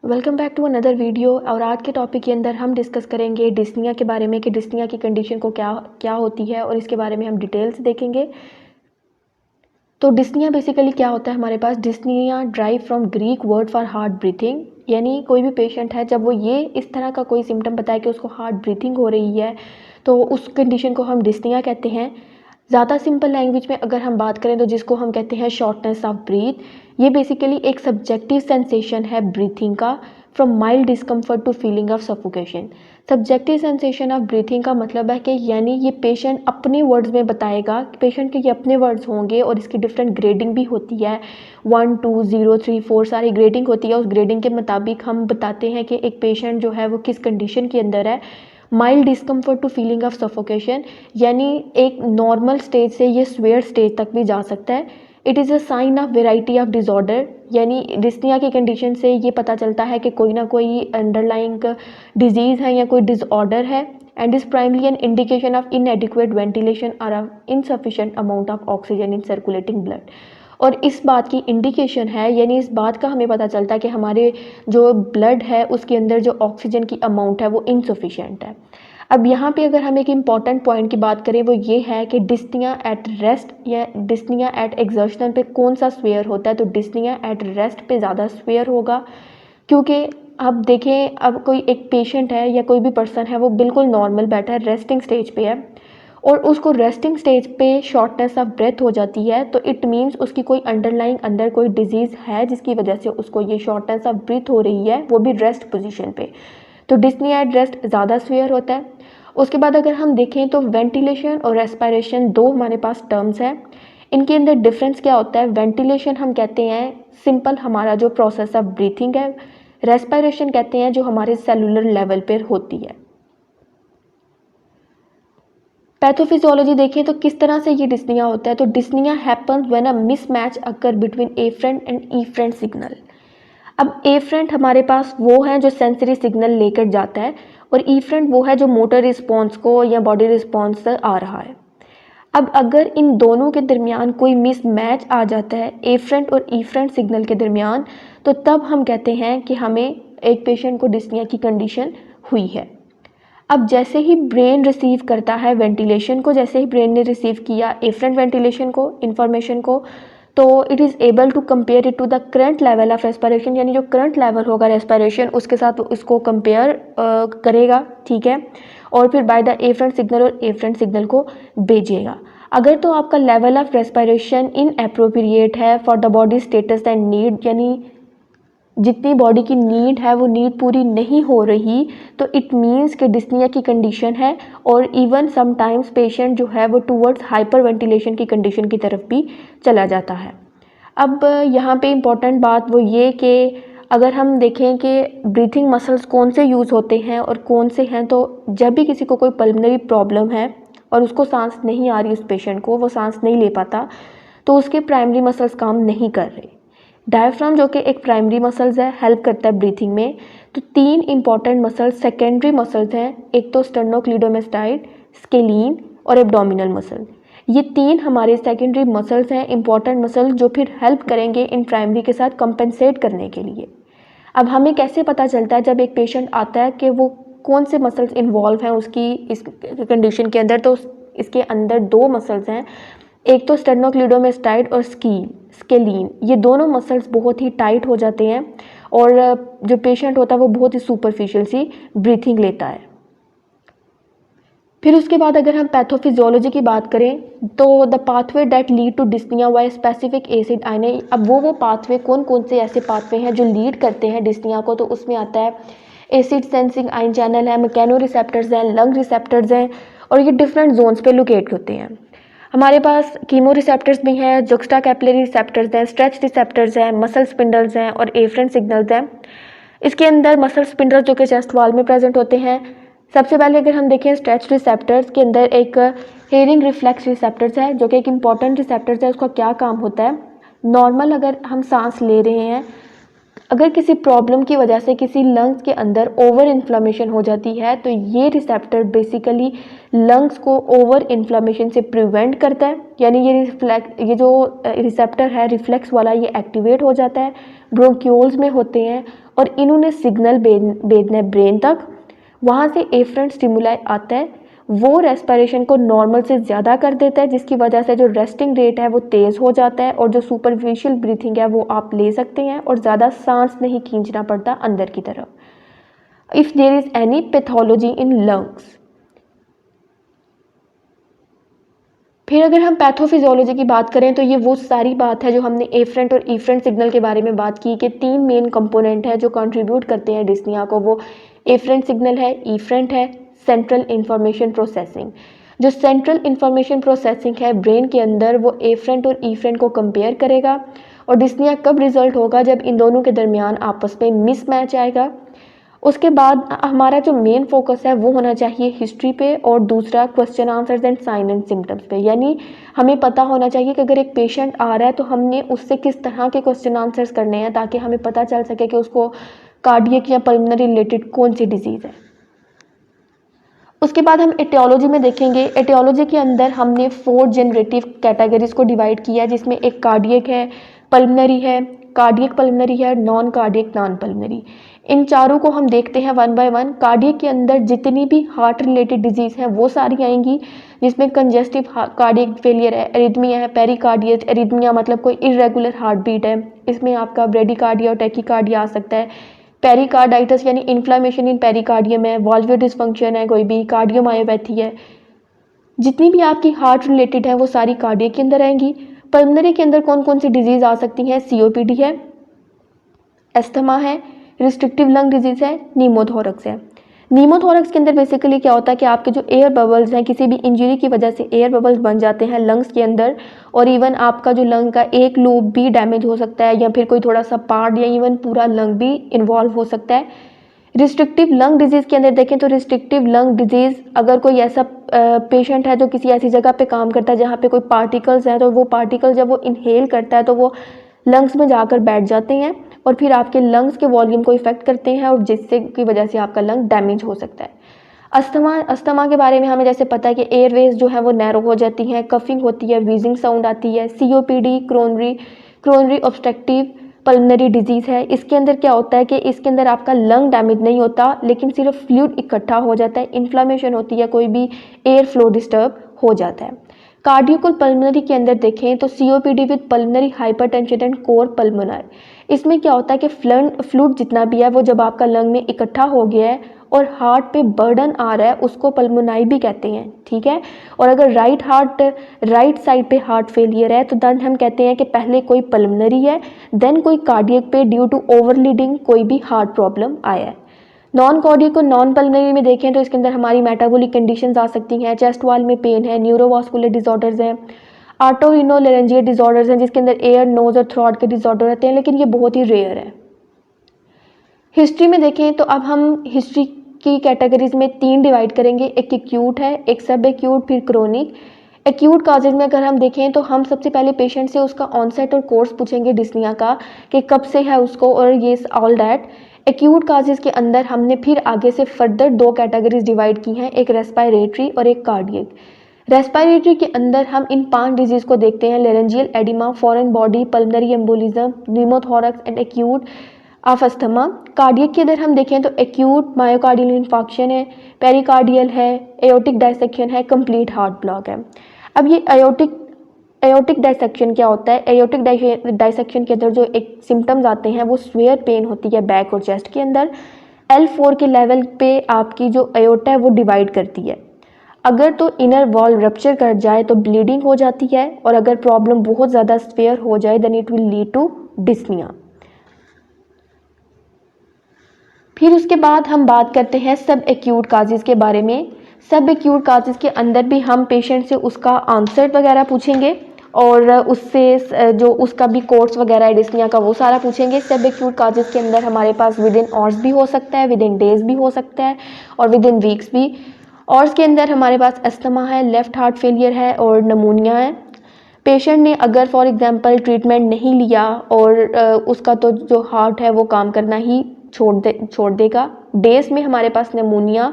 Welcome back to another video. और आज के टॉपिक के अंदर हम डिस्कस करेंगे डिस्निया के बारे में कि डिस्निया की कंडीशन को क्या क्या होती है और इसके बारे में हम डिटेल्स देखेंगे। तो डिस्निया बेसिकली क्या होता है हमारे पास। Dyspnea drive from Greek word for hard breathing, यानी कोई भी पेशेंट है जब वो ये इस तरह का कोई सिम्टम बताए कि उसको हार्ट ब्रीथिंग हो रही है तो उस कंडीशन को हम डिस्निया कहते हैं। ज़्यादा सिंपल लैंग्वेज में अगर हम बात करें तो जिसको हम कहते हैं शॉर्टनेस ऑफ ब्रीथ, ये बेसिकली एक सब्जेक्टिव सेंसेशन है ब्रीथिंग का, from mild discomfort to feeling of suffocation. Subjective sensation of breathing का मतलब है कि यानी ये पेशेंट अपने वर्ड्स में बताएगा, पेशेंट के ये अपने वर्ड्स होंगे और इसकी डिफरेंट ग्रेडिंग भी होती है। 1 2 0 3 4 सारी ग्रेडिंग होती है। उस ग्रेडिंग के मुताबिक हम बताते हैं कि एक पेशेंट जो है वो किस कंडीशन के अंदर है। Mild discomfort to feeling of suffocation, यानी एक नॉर्मल स्टेज से ये स्वेयर स्टेज तक भी जा सकता है। It is a sign of variety of disorder, यानी डिस्निया की कंडीशन से ये पता चलता है कि कोई ना कोई अंडरलाइंग डिजीज़ है या कोई डिसऑर्डर है। And is primarily an indication of inadequate ventilation और insufficient amount of oxygen in circulating blood. और इस बात की इंडिकेशन है, यानी इस बात का हमें पता चलता है कि हमारे जो ब्लड है उसके अंदर जो ऑक्सीजन की अमाउंट है वो इनसफिशेंट है। अब यहाँ पे अगर हम एक इम्पॉर्टेंट पॉइंट की बात करें वो ये है कि डिस्निया एट रेस्ट या डिस्निया एट एक्सर्शन पे कौन सा स्वेयर होता है। तो डिस्निया एट रेस्ट पे ज़्यादा स्वेयर होगा, क्योंकि अब देखें, अब कोई एक पेशेंट है या कोई भी पर्सन है वो बिल्कुल नॉर्मल बैठा है, रेस्टिंग स्टेज पे है और उसको रेस्टिंग स्टेज पे शॉर्टनेस ऑफ ब्रेथ हो जाती है, तो इट मीन्स उसकी कोई अंडरलाइंग अंदर कोई डिजीज़ है जिसकी वजह से उसको ये शॉर्टनेस ऑफ ब्रीथ हो रही है, वो भी रेस्ट पोजीशन पे। तो डिस्निया एट रेस्ट ज़्यादा स्वेयर होता है। उसके बाद अगर हम देखें तो वेंटिलेशन और रेस्पिरेशन दो हमारे पास टर्म्स हैं। इनके अंदर डिफरेंस क्या होता है। वेंटिलेशन हम कहते हैं सिंपल हमारा जो प्रोसेस ऑफ ब्रीथिंग है, रेस्पिरेशन कहते हैं जो हमारे सेलुलर लेवल पर होती है। पैथोफिजियोलॉजी देखें तो किस तरह से ये डिस्निया होता है। तो dyspnea happens when a mismatch occur between afferent and efferent signal. अब एफरेंट हमारे पास वो है जो सेंसरी सिग्नल लेकर जाता है और ईफरेंट वो है जो मोटर रिस्पॉन्स को या बॉडी रिस्पॉन्स आ रहा है। अब अगर इन दोनों के दरमियान कोई मिसमैच आ जाता है एफरेंट और ईफरेंट सिग्नल के दरमियान, तो तब हम कहते हैं कि हमें एक पेशेंट को डिस्निया की कंडीशन हुई है। अब जैसे ही ब्रेन रिसीव करता है वेंटिलेशन को, जैसे ही ब्रेन ने रिसीव किया एफरेंट वेंटिलेशन को, इंफॉर्मेशन को, तो it is able to compare it to the current level of respiration, यानी जो करंट लेवल होगा रेस्पिरेशन उसके साथ उसको कंपेयर करेगा, ठीक है, और फिर बाय द एफरेंट सिग्नल और एफरेंट सिग्नल को भेजेगा। अगर तो आपका level of respiration inappropriate है for the body status and need, यानी जितनी बॉडी की नीड है वो नीड पूरी नहीं हो रही, तो इट मीन्स कि डिस्निया की कंडीशन है। और इवन समटाइम्स पेशेंट जो है वो टूवर्ड्स हाइपर वेंटिलेशन की कंडीशन की तरफ भी चला जाता है। अब यहाँ पे इम्पॉर्टेंट बात वो ये कि अगर हम देखें कि ब्रीथिंग मसल्स कौन से यूज़ होते हैं और कौन से हैं, तो जब भी किसी को कोई पल्मोनरी प्रॉब्लम है और उसको सांस नहीं आ रही, उस पेशेंट को वो सांस नहीं ले पाता, तो उसके प्राइमरी मसल्स काम नहीं कर रहे। डायफ्राम जो कि एक प्राइमरी मसल्स है, हेल्प करता है ब्रीथिंग में। तो तीन इंपॉर्टेंट मसल्स सेकेंडरी मसल्स हैं, एक तो स्टर्नोक्लीडोमेस्टाइड, स्केलीन और एब्डोमिनल मसल। ये तीन हमारे सेकेंडरी मसल्स हैं, इंपॉर्टेंट मसल, जो फिर हेल्प करेंगे इन प्राइमरी के साथ कंपेंसेट करने के लिए। अब हमें कैसे पता चलता है जब एक पेशेंट आता है कि वो कौन से मसल्स इन्वॉल्व हैं उसकी इस कंडीशन के अंदर। तो इसके अंदर दो मसल्स हैं, एक तो स्टेर्नोक्लीडोमेस्टाइड और स्केलीन। ये दोनों मसल्स बहुत ही टाइट हो जाते हैं और जो पेशेंट होता है वो बहुत ही सुपरफिशियल सी ब्रीथिंग लेता है। फिर उसके बाद अगर हम पैथोफिजियोलॉजी की बात करें तो the pathway that lead to dyspnoea via specific acid ion. अब वो पाथवे कौन कौन से ऐसे पाथवे हैं जो लीड करते हैं डिस्निया को, तो उसमें आता है एसिड सेंसिंग आयन चैनल है, मैकेनो रिसेप्टर्स हैं, लंग रिसेप्टर्स हैं, और ये डिफरेंट जोन्स पे लोकेट होते हैं। हमारे पास कीमो रिसेप्टर्स भी हैं, जुक्स्टा कैपिलरी रिसेप्टर्स हैं, स्ट्रेच रिसेप्टर्स हैं, मसल स्पिंडल्स हैं और एफरेंट सिग्नल्स हैं। इसके अंदर मसल स्पिंडल्स जो कि चेस्ट वॉल में प्रेजेंट होते हैं। सबसे पहले अगर हम देखें स्ट्रेच रिसेप्टर्स के अंदर एक हेयरिंग रिफ्लेक्स रिसेप्टर्स है जो कि एक इंपॉर्टेंट रिसेप्टर्स है। उसका क्या काम होता है, नॉर्मल अगर हम सांस ले रहे हैं अगर किसी प्रॉब्लम की वजह से किसी लंग्स के अंदर ओवर इन्फ्लेमेशन हो जाती है तो ये रिसेप्टर बेसिकली लंग्स को ओवर इन्फ्लेमेशन से प्रिवेंट करता है, यानी ये जो रिसेप्टर है रिफ्लेक्स वाला ये एक्टिवेट हो जाता है, ब्रोंक्यूल्स में होते हैं और इन्होंने सिग्नल भेजना है ब्रेन तक। वहाँ से एफरेंट स्टिमुलाई आता है, वो रेस्पिरेशन को नॉर्मल से ज़्यादा कर देता है, जिसकी वजह से जो रेस्टिंग रेट है वो तेज़ हो जाता है और जो सुपरफिशियल ब्रीथिंग है वो आप ले सकते हैं और ज़्यादा सांस नहीं खींचना पड़ता अंदर की तरफ। If there is any pathology in lungs. फिर अगर हम पैथोफिजियोलॉजी की बात करें तो ये वो सारी बात है जो हमने एफरेंट और ईफरेंट सिग्नल के बारे में बात की कि 3 मेन कंपोनेंट है जो कंट्रीब्यूट करते हैं डिस्निया को। वो एफरेंट सिग्नल है, ईफरेंट है, सेंट्रल इंफॉर्मेशन प्रोसेसिंग। जो सेंट्रल इंफॉर्मेशन प्रोसेसिंग है ब्रेन के अंदर वो एफरेंट और ईफरेंट को कंपेयर करेगा और डिस्निया कब रिजल्ट होगा, जब इन दोनों के दरमियान आपस में मिसमैच आएगा। उसके बाद हमारा जो मेन फोकस है वो होना चाहिए हिस्ट्री पे और दूसरा question answers and sign and symptoms पे, यानी हमें पता होना चाहिए कि अगर एक पेशेंट आ रहा है तो हमने उससे किस तरह के क्वेश्चन आंसर्स करने हैं ताकि हमें पता चल सके कि उसको कार्डियक या पल्मोनरी रिलेटेड कौन सी डिजीज़ है। उसके बाद हम एटियोलॉजी में देखेंगे। एटियोलॉजी के अंदर हमने 4 जनरेटिव कैटेगरीज को डिवाइड किया है, जिसमें एक कार्डियक है, पल्मोनरी है, कार्डियक पल्मोनरी है, नॉन कार्डियक नॉन पल्मोनरी। इन चारों को हम देखते हैं वन बाय वन। कार्डियक के अंदर जितनी भी हार्ट रिलेटेड डिजीज़ हैं वो सारी आएंगी, जिसमें कंजेस्टिव कार्डियक फेलियर है, एरिथमिया है, पेरिकार्डियस एरिथमिया मतलब कोई इरेगुलर हार्ट बीट है, इसमें आपका ब्रेडिकार्डिया और टैकीकार्डिया आ सकता है। पेरिकार्डाइटिस यानी इन्फ्लामेशन इन पेरिकार्डियम है, वाल्वुलर डिस्फंक्शन है, कोई भी कार्डियोमायोपैथी है। जितनी भी आपकी हार्ट रिलेटेड है वो सारी कार्डियक के अंदर आएंगी। पल्मोनरी के अंदर कौन कौन सी डिजीज़ आ सकती हैं? सीओपीडी है, एस्थमा है, रिस्ट्रिक्टिव लंग डिजीज़ है, नीमोथोरक्स है। नीमोथोरक्स के अंदर बेसिकली क्या होता है कि आपके जो एयर बबल्स हैं, किसी भी इंजरी की वजह से एयर बबल्स बन जाते हैं लंग्स के अंदर और इवन आपका जो लंग का एक लोब भी डैमेज हो सकता है या फिर कोई थोड़ा सा पार्ट या इवन पूरा लंग भी इन्वॉल्व हो सकता है। रिस्ट्रिक्टिव लंग डिजीज़ के अंदर देखें तो रिस्ट्रिक्टिव लंग डिजीज़ अगर कोई ऐसा पेशेंट है जो किसी ऐसी जगह पे काम करता है जहाँ पे कोई पार्टिकल्स हैं, तो वो पार्टिकल जब वो इनहेल करता है तो वो लंग्स में जाकर बैठ जाते हैं और फिर आपके लंग्स के वॉल्यूम को इफेक्ट करते हैं और जिससे की वजह से आपका लंग डैमेज हो सकता है। अस्थमा के बारे में हमें जैसे पता है कि एयरवेज जो है वो नैरो हो जाती हैं, कफिंग होती है, वीजिंग साउंड आती है। COPD coronary obstructive pulmonary disease है। इसके अंदर क्या होता है कि इसके अंदर आपका लंग डैमेज नहीं होता लेकिन सिर्फ फ्लूइड इकट्ठा हो जाता है, इन्फ्लामेशन होती है, कोई भी एयर फ्लो डिस्टर्ब हो जाता है। कार्डियोक पल्मोनरी के अंदर देखें तो COPD with pulmonary hypertension and cor pulmonale. इसमें क्या होता है कि फ्लूइड जितना भी है वो जब आपका लंग में इकट्ठा हो गया है और हार्ट पे बर्डन आ रहा है उसको पल्मोनाई भी कहते हैं, ठीक है। और अगर राइट साइड पे हार्ट फेलियर है तो देन हम कहते हैं कि पहले कोई पल्मोनरी है, देन कोई कार्डियक पे ड्यू टू ओवरलीडिंग कोई भी हार्ट प्रॉब्लम आया है। नॉन कार्डियक और नॉन पल्मोनरी में देखें तो इसके अंदर हमारी मेटाबॉलिक कंडीशंस आ सकती हैं, चेस्ट वॉल में पेन है, न्यूरोवास्कुलर डिसऑर्डर्स हैं, ऑटोइनोलेरेंजियल डिसऑर्डर्स हैं जिसके अंदर एयर, नोज और थ्रोट के डिसऑर्डर रहते हैं, लेकिन ये बहुत ही रेयर है। हिस्ट्री में देखें तो अब हम हिस्ट्री की कैटेगरीज में 3 डिवाइड करेंगे, एक एक्यूट है, एक सब एक्यूट, फिर क्रोनिक। एक्यूट काजेज में अगर हम देखें तो हम सबसे पहले पेशेंट से उसका ऑनसेट और कोर्स पूछेंगे डिस्निया का कि कब से है उसको और ये ऑल डैट। एक्यूट काजेज के अंदर हमने फिर आगे से फर्दर 2 कैटेगरीज डिवाइड की हैं, एक रेस्पिरेटरी और एक कार्डियक। रेस्पिरेटरी के अंदर हम इन 5 डिजीज़ को देखते हैं, laryngeal oedema, foreign body, pulmonary embolism, pneumothorax and acute of asthma. Cardiac के अंदर हम देखें तो एक्यूट मायोकार्डियल इन्फॉक्शन है, पेरिकार्डियल है, एओर्टिक डायसेक्शन है, कंप्लीट हार्ट ब्लॉक है। अब ये एओर्टिक डायसेक्शन क्या होता है? एओर्टिक डायसेक्शन के अंदर जो एक सिम्टम्स आते हैं वो स्वेयर पेन होती है बैक और चेस्ट के अंदर। L4 के लेवल पे आपकी जो एओर्टा है वो डिवाइड करती है। अगर तो इनर वॉल रप्चर कर जाए तो ब्लीडिंग हो जाती है और अगर प्रॉब्लम बहुत ज़्यादा स्वेयर हो जाए then it will lead to dyspnoea. फिर उसके बाद हम बात करते हैं सब एक्यूट काजेज़ के बारे में। सब एक्यूट काजेज़ के अंदर भी हम पेशेंट से उसका आंसर वगैरह पूछेंगे और उससे जो उसका भी कोर्स वगैरह है डिस्निया का वो सारा पूछेंगे। सब एक्यूट काजेज़ के अंदर हमारे पास विद इन आवर्स भी हो सकता है, विद इन डेज भी हो सकता है और विद इन वीक्स भी। आवर्स के अंदर हमारे पास अस्थमा है, लेफ्ट हार्ट फेलियर है और नमूनिया है। पेशेंट ने अगर फॉर एग्जांपल ट्रीटमेंट नहीं लिया और उसका तो जो हार्ट है वो काम करना ही छोड़ देगा। डेज में हमारे पास pneumonia,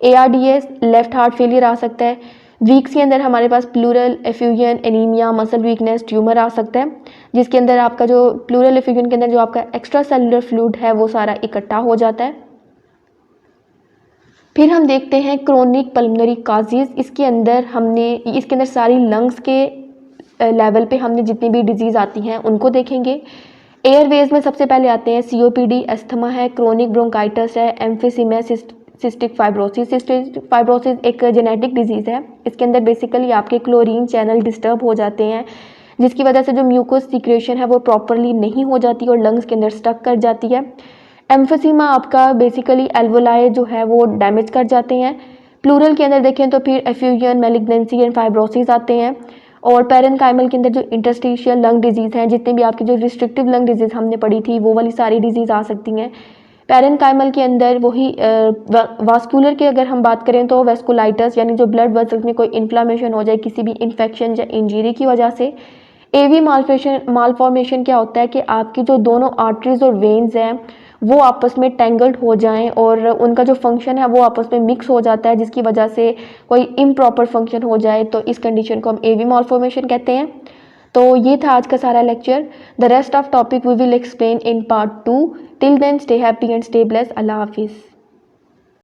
ARDS, left heart failure आ सकता है। वीक्स के अंदर हमारे पास pleural effusion, anaemia, muscle weakness, tumour आ सकता है, जिसके अंदर आपका जो प्लूरल एफ्यूजन के अंदर जो आपका एक्स्ट्रा सेलुलर फ्लूइड है वो सारा इकट्ठा हो जाता है। फिर हम देखते हैं क्रोनिक पल्मोनरी काजेज। इसके अंदर सारी लंग्स के लेवल पे हमने जितनी भी डिजीज़ आती हैं उनको देखेंगे। एयरवेज में सबसे पहले आते हैं COPD, अस्थमा है, क्रोनिक ब्रोंकाइटिस है, emphysema, cystic fibrosis. Cystic fibrosis एक जेनेटिक डिजीज़ है। इसके अंदर बेसिकली आपके क्लोरीन चैनल डिस्टर्ब हो जाते हैं, जिसकी वजह से जो म्यूकस सिक्रेशन है वो प्रॉपरली नहीं हो जाती और लंग्स के अंदर स्टक कर जाती है। एम्फिसीमा आपका बेसिकली एल्वोलाई जो है वो डैमेज कर जाते हैं। प्लूरल के अंदर देखें तो फिर एफ्यूजन, मैलिग्नेंसी एंड फाइब्रोसिस आते हैं। और पेरेन्काइमल के अंदर जो इंटरस्टिशियल लंग डिजीज़ हैं, जितने भी आपकी जो रिस्ट्रिक्टिव लंग डिजीज़ हमने पढ़ी थी वो वाली सारी डिजीज़ आ सकती हैं। पेरेन्काइमल के अंदर वही वास्कुलर की अगर हम बात करें तो वेस्कुलाइटिस, यानी जो ब्लड वेसल्स में कोई इन्फ्लामेशन हो जाए किसी भी इन्फेक्शन या इंजरी की वजह से। AV मालफॉर्मेशन क्या होता है कि आपकी जो दोनों आर्टरीज और वेन्स हैं वो आपस में टेंगल्ड हो जाएं और उनका जो फंक्शन है वो आपस में मिक्स हो जाता है, जिसकी वजह से कोई इम्प्रॉपर फंक्शन हो जाए, तो इस कंडीशन को हम AV मालफॉर्मेशन कहते हैं। तो ये था आज का सारा lecture. The rest of topic we will explain in part 2। Till then stay happy and stay blessed. Allah हाफिज़।